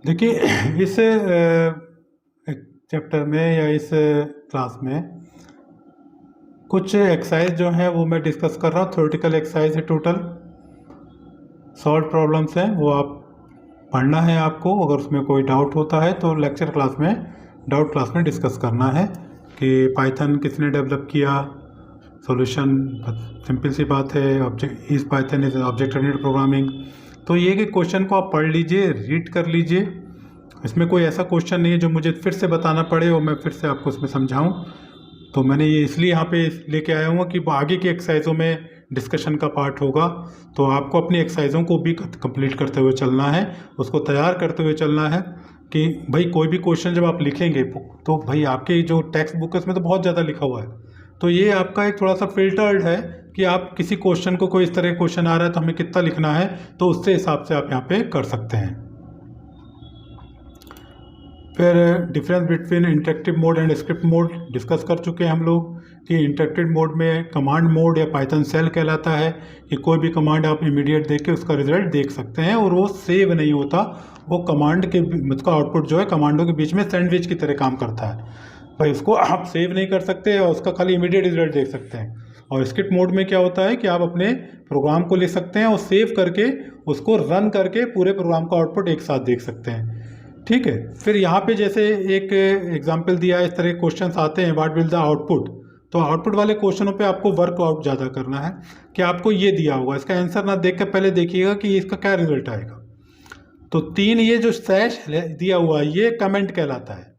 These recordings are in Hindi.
देखिए इस चैप्टर में या इस क्लास में कुछ एक्सरसाइज जो है वो मैं डिस्कस कर रहा हूँ। थ्योरेटिकल एक्सरसाइज है, टोटल सॉल्व प्रॉब्लम्स हैं, वो आप पढ़ना है आपको। अगर उसमें कोई डाउट होता है तो लेक्चर क्लास में, डाउट क्लास में डिस्कस करना है कि पाइथन किसने डेवलप किया। सॉल्यूशन सिंपल सी बात है, object Python is object oriented programming. तो ये कि क्वेश्चन को आप पढ़ लीजिए, रीड कर लीजिए। इसमें कोई ऐसा क्वेश्चन नहीं है जो मुझे फिर से बताना पड़े और मैं फिर से आपको उसमें समझाऊं। तो मैंने ये इसलिए यहाँ पे लेके आया हूँ कि आगे की एक्सरसाइजों में डिस्कशन का पार्ट होगा, तो आपको अपनी एक्सरसाइजों को भी कंप्लीट करते हुए चलना है, उसको तैयार करते हुए चलना है कि भाई कोई भी क्वेश्चन जब आप लिखेंगे तो भाई आपके जो टेक्स्ट बुक है उसमें तो बहुत ज़्यादा लिखा हुआ है, तो ये आपका एक थोड़ा सा फिल्टर्ड है कि आप किसी क्वेश्चन को, कोई इस तरह क्वेश्चन आ रहा है तो हमें कितना लिखना है, तो उससे हिसाब से आप यहाँ पे कर सकते हैं। फिर difference between interactive mode and script mode discuss कर चुके हैं हम लोग कि इंटरेक्टिव मोड में कमांड मोड या पाइथन सेल कहलाता है कि कोई भी कमांड आप इमीडिएट देख के उसका रिजल्ट देख सकते हैं और वो सेव नहीं होता, वो कमांड के मतलब आउटपुट जो है कमांडों के बीच में सैंडविच की तरह काम करता है। भाई उसको आप सेव नहीं कर सकते और उसका खाली इमीडिएट रिजल्ट देख सकते हैं। और स्क्रिप्ट मोड में क्या होता है कि आप अपने प्रोग्राम को लिख सकते हैं और सेव करके उसको रन करके पूरे प्रोग्राम का आउटपुट एक साथ देख सकते हैं। ठीक है, फिर यहाँ पे जैसे एक एग्जाम्पल दिया है, इस तरह क्वेश्चन आते हैं, व्हाट विल द आउटपुट। तो आउटपुट वाले क्वेश्चनों पे आपको वर्कआउट ज़्यादा करना है कि आपको ये दिया होगा, इसका आंसर ना देख कर पहले देखिएगा कि इसका क्या रिजल्ट आएगा। तो 3 ये जो स्लैश दिया हुआ है ये कमेंट कहलाता है।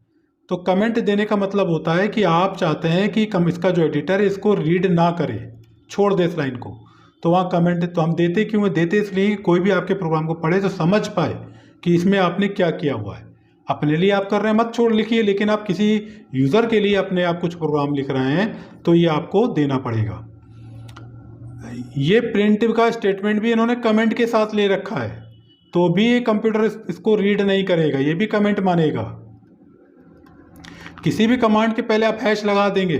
तो कमेंट देने का मतलब होता है कि आप चाहते हैं कि इसका जो एडिटर है इसको रीड ना करे, छोड़ दे इस लाइन को, तो वहाँ कमेंट तो हम देते क्यों है, देते इसलिए कोई भी आपके प्रोग्राम को पढ़े तो समझ पाए कि इसमें आपने क्या किया हुआ है। अपने लिए आप कर रहे हैं मत छोड़ लिखिए, लेकिन आप किसी यूज़र के लिए अपने आप कुछ प्रोग्राम लिख रहे हैं तो ये आपको देना पड़ेगा। ये प्रिंट का स्टेटमेंट भी इन्होंने कमेंट के साथ ले रखा है, तो भी कंप्यूटर इसको रीड नहीं करेगा, ये भी कमेंट मानेगा। किसी भी कमांड के पहले आप हैश लगा देंगे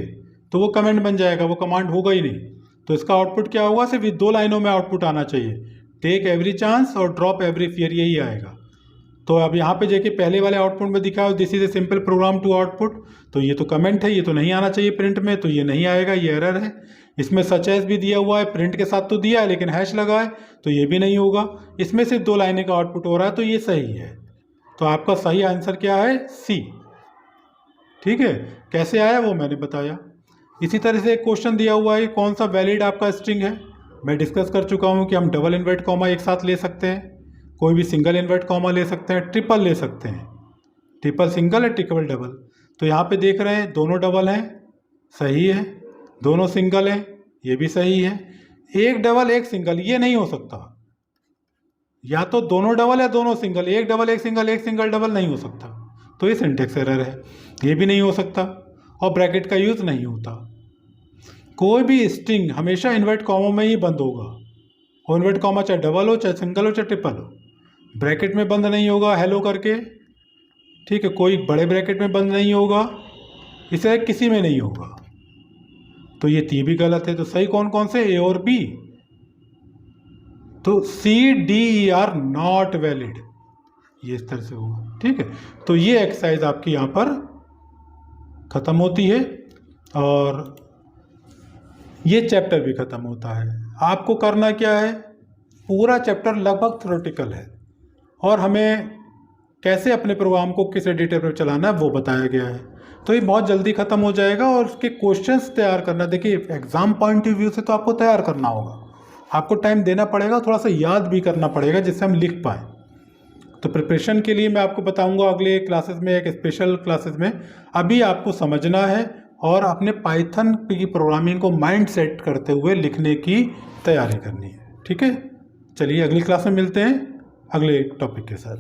तो वो कमेंट बन जाएगा, वो कमांड होगा ही नहीं। तो इसका आउटपुट क्या होगा, सिर्फ 2 लाइनों में आउटपुट आना चाहिए, टेक एवरी चांस और ड्रॉप एवरी फियर, यही आएगा। तो अब यहाँ पे देखिए पहले वाले आउटपुट में दिखा है this is a simple program to output, तो ये तो कमेंट है, ये तो नहीं आना चाहिए प्रिंट में, तो ये नहीं आएगा, ये एरर है। इसमें सच एज भी दिया हुआ है, प्रिंट के साथ तो दिया है लेकिन हैश लगा है, तो ये भी नहीं होगा। इसमें से 2 लाइनें का आउटपुट हो रहा है, तो ये सही है। तो आपका सही आंसर क्या है, सी। ठीक है, कैसे आया वो मैंने बताया। इसी तरह से एक क्वेश्चन दिया हुआ है, कौन सा वैलिड आपका स्ट्रिंग है। मैं डिस्कस कर चुका हूँ कि हम डबल इन्वर्ट कॉमा एक साथ ले सकते हैं, कोई भी सिंगल इन्वर्ट कॉमा ले सकते हैं, ट्रिपल ले सकते हैं, ट्रिपल सिंगल है, ट्रिपल डबल। तो यहाँ पे देख रहे हैं दोनों डबल हैं, सही है, दोनों सिंगल हैं, ये भी सही है। एक डबल एक सिंगल ये नहीं हो सकता, या तो दोनों डबल या दोनों सिंगल, एक डबल एक सिंगल, एक सिंगल डबल नहीं हो सकता, तो ये सिंटेक्स एरर है। ये भी नहीं हो सकता और ब्रैकेट का यूज़ नहीं होता। कोई भी स्ट्रिंग हमेशा इन्वर्ट कॉमा में ही बंद होगा, और इन्वर्ट कॉमा चाहे डबल हो, चाहे सिंगल हो, चाहे ट्रिपल हो, ब्रैकेट में बंद नहीं होगा हेलो करके। ठीक है, कोई बड़े ब्रैकेट में बंद नहीं होगा, इसे किसी में नहीं होगा। तो ये भी गलत है। तो सही कौन कौन से, ए और बी। तो C D E are not valid, ये इस तरह से होगा। ठीक है, तो ये एक्सरसाइज आपकी यहाँ पर ख़त्म होती है और ये चैप्टर भी ख़त्म होता है। आपको करना क्या है, पूरा चैप्टर लगभग थ्योरेटिकल है और हमें कैसे अपने प्रोग्राम को किस एडिटर पर चलाना है वो बताया गया है। तो ये बहुत जल्दी ख़त्म हो जाएगा और उसके क्वेश्चंस तैयार करना, देखिए एग्ज़ाम पॉइंट ऑफ व्यू से तो आपको तैयार करना होगा, आपको टाइम देना पड़ेगा, थोड़ा सा याद भी करना पड़ेगा जिससे हम लिख पाएँ। तो प्रिपरेशन के लिए मैं आपको बताऊंगा अगले क्लासेस में, एक स्पेशल क्लासेस में। अभी आपको समझना है और अपने पाइथन की प्रोग्रामिंग को माइंड सेट करते हुए लिखने की तैयारी करनी है। ठीक है, चलिए अगली क्लास में मिलते हैं अगले टॉपिक के साथ।